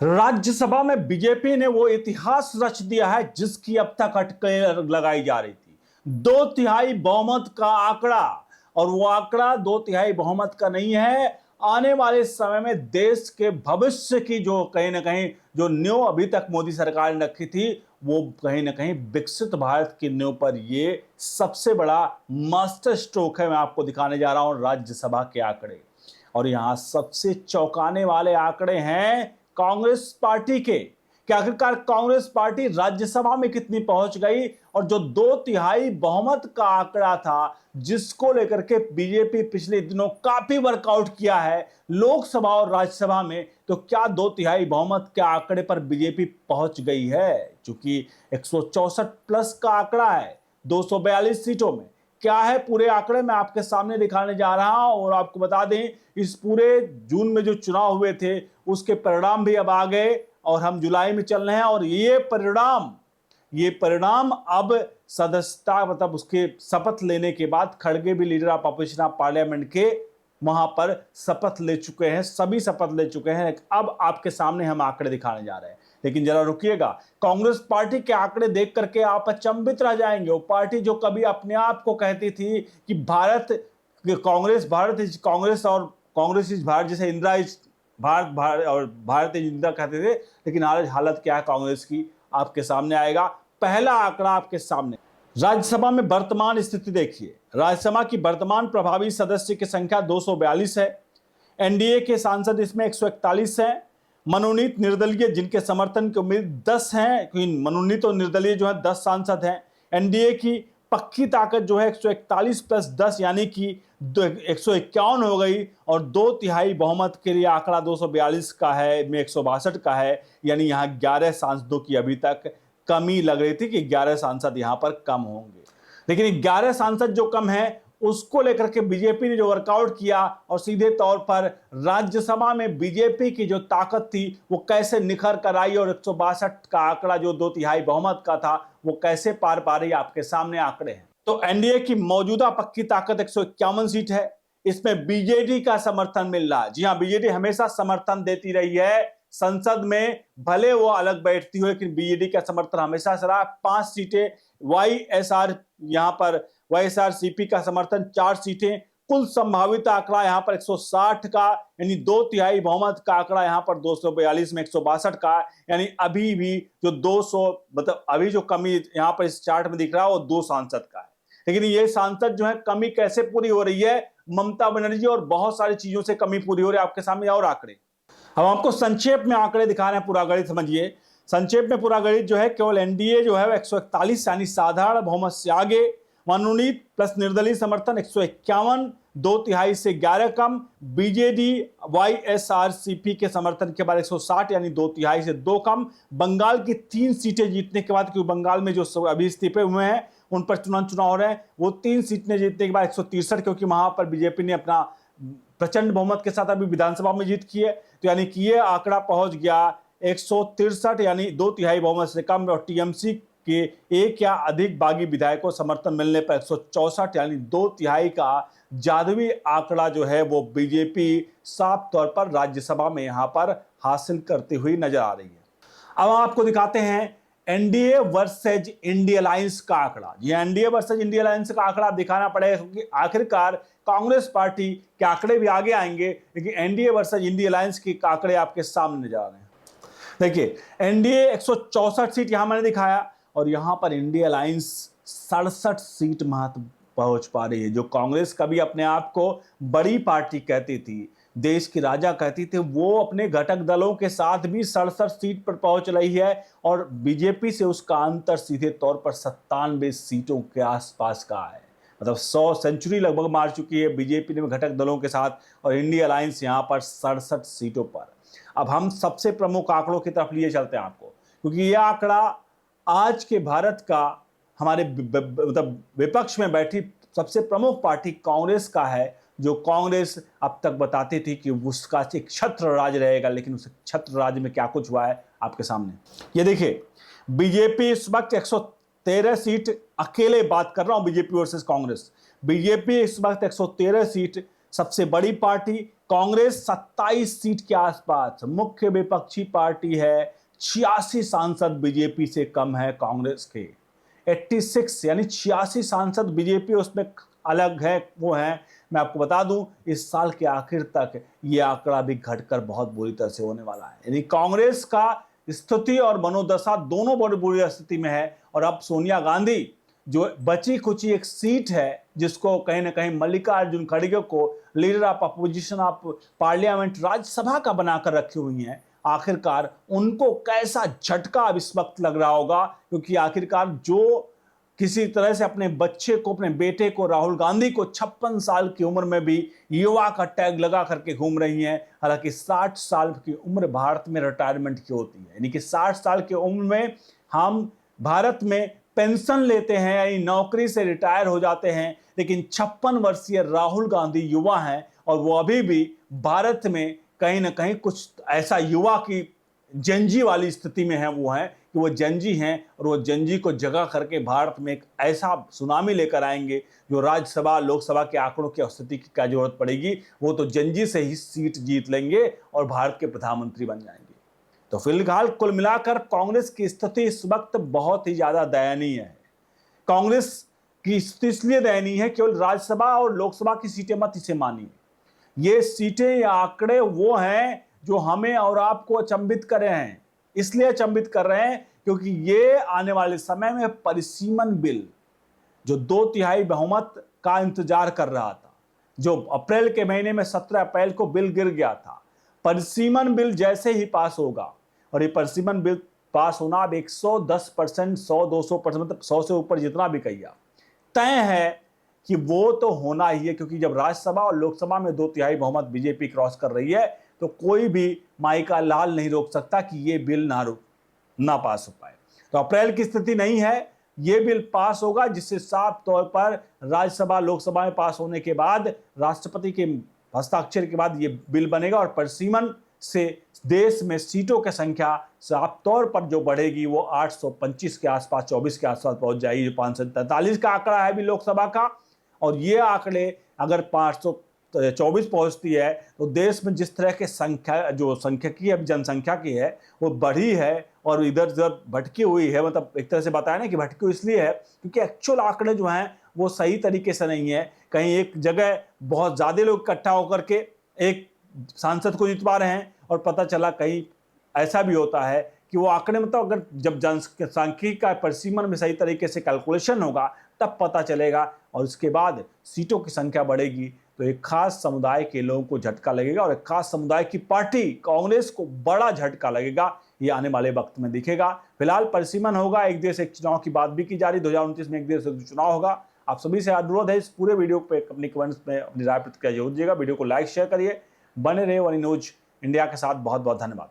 राज्यसभा में बीजेपी ने वो इतिहास रच दिया है जिसकी अब तक अटकलें लगाई जा रही थी। 2/3 बहुमत का आंकड़ा, और वो आंकड़ा 2/3 बहुमत का नहीं है। आने वाले समय में देश के भविष्य की जो कहीं ना कहीं जो नींव अभी तक मोदी सरकार ने रखी थी, वो कहीं ना कहीं विकसित भारत की नींव पर ये सबसे बड़ा मास्टर स्ट्रोक है। मैं आपको दिखाने जा रहा हूं राज्यसभा के आंकड़े, और यहां सबसे चौंकाने वाले आंकड़े हैं कांग्रेस पार्टी के कि आखिरकार कांग्रेस पार्टी राज्यसभा में कितनी पहुंच गई। और जो 2/3 बहुमत का आंकड़ा था जिसको लेकर के बीजेपी पिछले दिनों काफी वर्कआउट किया है लोकसभा और राज्यसभा में, तो क्या 2/3 बहुमत के आंकड़े पर बीजेपी पहुंच गई है? क्योंकि 164 प्लस का आंकड़ा है 242 सीटों में। क्या है पूरे आंकड़े मैं आपके सामने दिखाने जा रहा हूं। और आपको बता दें, इस पूरे जून में जो चुनाव हुए थे उसके परिणाम भी अब आ गए और हम जुलाई में चल रहे हैं। और ये परिणाम अब सदस्यता मतलब उसके शपथ लेने के बाद खड़गे भी leader of opposition of parliament के वहां पर शपथ ले चुके हैं, सभी शपथ ले चुके हैं। अब आपके सामने हम आंकड़े दिखाने जा रहे हैं, लेकिन जरा रुकिएगा। कांग्रेस पार्टी के आंकड़े देख करके आप अचंभित रह जाएंगे। वो पार्टी जो कभी अपने आप को कहती थी कि भारत इज कांग्रेस और कांग्रेस इज भारत, जैसे इंदिरा इज भारत और भारत इज इंदिरा कहते थे, लेकिन आज हालत क्या है कांग्रेस की आपके सामने आएगा। पहला आंकड़ा आपके सामने, राज्यसभा में वर्तमान स्थिति देखिए। राज्यसभा की वर्तमान प्रभावी सदस्य की संख्या 242 है। एनडीए के सांसद इसमें 141 हैं। मनोनीत निर्दलीय जिनके समर्थन की उम्मीद 10 हैं, मनोनीत और निर्दलीय जो है 10 सांसद हैं। एनडीए की पक्की ताकत जो है 141 प्लस 10 यानी कि 151 हो गई। और 2/3 बहुमत के लिए आंकड़ा 242 का है, में 162 का है, यानी यहाँ 11 सांसदों की अभी तक कमी लग रही थी कि 11 सांसद यहाँ पर कम होंगे। लेकिन 11 सांसद जो कम है उसको लेकर के बीजेपी ने जो वर्कआउट किया और सीधे तौर पर राज्यसभा में बीजेपी की जो ताकत थी वो कैसे निखर कर आई, और 162 का आंकड़ा जो 2/3 बहुमत का था वो कैसे पार पा रही, आपके सामने आंकड़े हैं। तो एनडीए की मौजूदा पक्की ताकत 151 सीट है। इसमें बीजेडी का समर्थन मिल रहा है। जी हां, बीजेडी हमेशा समर्थन देती रही है संसद में, भले वो अलग बैठती हो, लेकिन बीजेडी का समर्थन हमेशा से रहा। 5 सीटें वाईएसआर, यहां पर वाईएसआरसीपी का समर्थन 4 सीटें। कुल संभावित आंकड़ा यहां पर 160 का, यानी 2/3 बहुमत का आंकड़ा यहां पर 242 में 162 का, यानी अभी भी जो 200 मतलब अभी जो कमी यहां पर इस चार्ट में दिख रहा है वो 2 सांसद का है। लेकिन ये सांसद जो है कमी कैसे पूरी हो रही है? ममता बनर्जी और बहुत सारी चीजों से कमी पूरी हो रही है। आपके सामने और आंकड़े, हम आपको संक्षेप में आंकड़े दिखा रहे हैं, पूरा गणित समझिए। संक्षेप में पूरा गणित जो है, केवल एनडीए जो है 141 यानी साधारण बहुमत से आगे, मनोनीत प्लस निर्दलीय समर्थन 151, 2/3 से 11 कम, बीजेडी वाईएसआरसीपी के समर्थन के बाद 160 यानी 2/3 से 2 कम। बंगाल की 3 सीटें जीतने के बाद, क्योंकि बंगाल में जो अभी इस्तीफे हुए हैं उन पर चुनाव हो रहे हैं, वो 3 सीटें जीतने के बाद 163, क्योंकि वहां पर बीजेपी ने अपना प्रचंड बहुमत के साथ अभी विधानसभा में जीत की है। तो यानी कि ये आंकड़ा पहुंच गया 163, यानी 2/3 बहुमत से कम। और टीएमसी के एक या अधिक बागी विधायकों समर्थन मिलने पर 164 यानी 2/3 का जादुई आंकड़ा जो है वो बीजेपी साफ तौर पर राज्यसभा में यहां पर हासिल करती हुई नजर आ रही है। अब आपको दिखाते हैं एनडीए वर्सेज इंडिया अलायंस का आंकड़ा। ये एनडीए वर्सेज इंडिया अलायंस का आंकड़ा दिखाना पड़ेगा, क्योंकि आखिरकार कांग्रेस पार्टी के आंकड़े भी आगे आएंगे, लेकिन एनडीए वर्सेज इंडिया अलायंस के आंकड़े आपके सामने जा रहे हैं। देखिए, एनडीए 164 सीट यहां मैंने दिखाया, और यहां पर इंडिया अलायंस 67 सीट महत्व पहुंच पा रही है। जो कांग्रेस कभी अपने आप को बड़ी पार्टी कहती थी, देश की राजा कहती थी, वो अपने घटक दलों के साथ भी 67 सीट पर पहुंच रही है। और बीजेपी से उसका अंतर सीधे तौर पर 97 सीटों के आसपास का है। मतलब 100 सेंचुरी लगभग मार चुकी है बीजेपी ने घटक दलों के साथ, और इंडिया अलायंस यहां पर 67 सीटों पर। अब हम सबसे प्रमुख आंकड़ों की तरफ लिए चलते हैं आपको, क्योंकि यह आंकड़ा आज के भारत का, हमारे मतलब विपक्ष में बैठी सबसे प्रमुख पार्टी कांग्रेस का है। जो कांग्रेस अब तक बताती थी कि उसका एक छत्र राज रहेगा, लेकिन उस छत्र राज में क्या कुछ हुआ है आपके सामने ये देखिए। बीजेपी इस वक्त 113 सीट, अकेले बात कर रहा हूं बीजेपी वर्सेस कांग्रेस, बीजेपी इस वक्त 113 सीट सबसे बड़ी पार्टी, कांग्रेस 27 सीट के आसपास मुख्य विपक्षी पार्टी है, 86 सांसद बीजेपी से कम है कांग्रेस के। 86 यानी 86 सांसद बीजेपी उसमें अलग है, वो है। मैं आपको बता दूं, इस साल के आखिर तक ये आंकड़ा भी घटकर बहुत बुरी तरह से होने वाला है। यानी कांग्रेस का स्थिति और मनोदशा दोनों बड़ी बुरी स्थिति में है। और अब सोनिया गांधी जो बची खुची एक सीट है, जिसको कहीं ना कहीं मल्लिकार्जुन खड़गे को leader of opposition of parliament Rajya Sabha का बनाकर रखी हुई हैं, आखिरकार उनको कैसा झटका अब इस वक्त लग रहा होगा। क्योंकि आखिरकार जो किसी तरह से अपने बच्चे को, अपने बेटे को, राहुल गांधी को 56 साल की उम्र में भी युवा का टैग लगा करके घूम रही हैं। हालांकि 60 साल की उम्र भारत में रिटायरमेंट की होती है, यानी कि 60 साल की उम्र में हम भारत में पेंशन लेते हैं, यानी नौकरी से रिटायर हो जाते हैं। लेकिन 56 वर्षीय राहुल गांधी युवा हैं और वो अभी भी भारत में कहीं ना कहीं कुछ ऐसा युवा की जंजी वाली स्थिति में है, वो हैं कि वो जंजी हैं और वो जंजी को जगा करके भारत में एक ऐसा सुनामी लेकर आएंगे जो राज्यसभा लोकसभा के आंकड़ों की स्थिति की क्या जरूरत पड़ेगी, वो तो जंजी से ही सीट जीत लेंगे और भारत के प्रधानमंत्री बन जाएंगे। तो फिलहाल कुल मिलाकर कांग्रेस की स्थिति इस वक्त बहुत ही ज्यादा दयनीय है। कांग्रेस की स्थिति इसलिए दयनीय है, केवल राज्यसभा और लोकसभा की सीटें मत इसे मानिए, ये सीटें या आंकड़े वो हैं जो हमें और आपको अचंभित कर रहे हैं। इसलिए अचंभित कर रहे हैं क्योंकि ये आने वाले समय में परिसीमन बिल, जो 2/3 बहुमत का इंतजार कर रहा था, जो अप्रैल के महीने में 17 अप्रैल को बिल गिर गया था, परिसीमन बिल जैसे ही पास होगा, और ये परिसीमन बिल पास होना अब 110%, 100-200%, मतलब 100 से ऊपर जितना भी कहिए तय है कि वो तो होना ही है। क्योंकि जब राज्यसभा और लोकसभा में 2/3 बहुमत बीजेपी क्रॉस कर रही है, तो कोई भी माई का लाल नहीं रोक सकता कि ये बिल ना पास हो पाए। तो अप्रैल की स्थिति नहीं है, ये बिल पास होगा, जिससे साफ तौर पर राज्यसभा लोकसभा में पास होने के बाद राष्ट्रपति के हस्ताक्षर के बाद ये बिल बनेगा और परिसीमन से देश में सीटों की संख्या साफ तौर पर जो बढ़ेगी वो 825 के आसपास, 24 के आसपास पहुंच जाएगी, जो 543 का आंकड़ा है अभी लोकसभा का। और ये आंकड़े अगर 524 पहुंचती है तो देश में जिस तरह के संख्या, जो सांख्यिकीय जनसंख्या की है वो बढ़ी है और इधर उधर भटकी हुई है। मतलब एक तरह से बताया ना कि भटकी हुई इसलिए है क्योंकि एक्चुअल आंकड़े जो हैं वो सही तरीके से नहीं है। कहीं एक जगह बहुत ज़्यादा लोग इकट्ठा होकर के एक सांसद को जितवा रहे हैं और पता चला कहीं ऐसा भी होता है कि वो आंकड़े, मतलब अगर जब जनसांख्यिकी का परिसीमन में सही तरीके से कैलकुलेशन होगा तब पता चलेगा, और उसके बाद सीटों की संख्या बढ़ेगी तो एक खास समुदाय के लोगों को झटका लगेगा और एक खास समुदाय की पार्टी कांग्रेस को बड़ा झटका लगेगा। ये आने वाले वक्त में दिखेगा। फिलहाल परिसीमन होगा, एक देश एक चुनाव की बात भी की जा रही, 2029 में एक देश एक चुनाव होगा। आप सभी से अनुरोध है इस पूरे वीडियो पे अपनी कमेंट्स में अपनी राय प्रतिक्रिया जरूर दीजिएगा। वीडियो को लाइक शेयर करिए, बने रहे वन न्यूज इंडिया के साथ। बहुत बहुत धन्यवाद।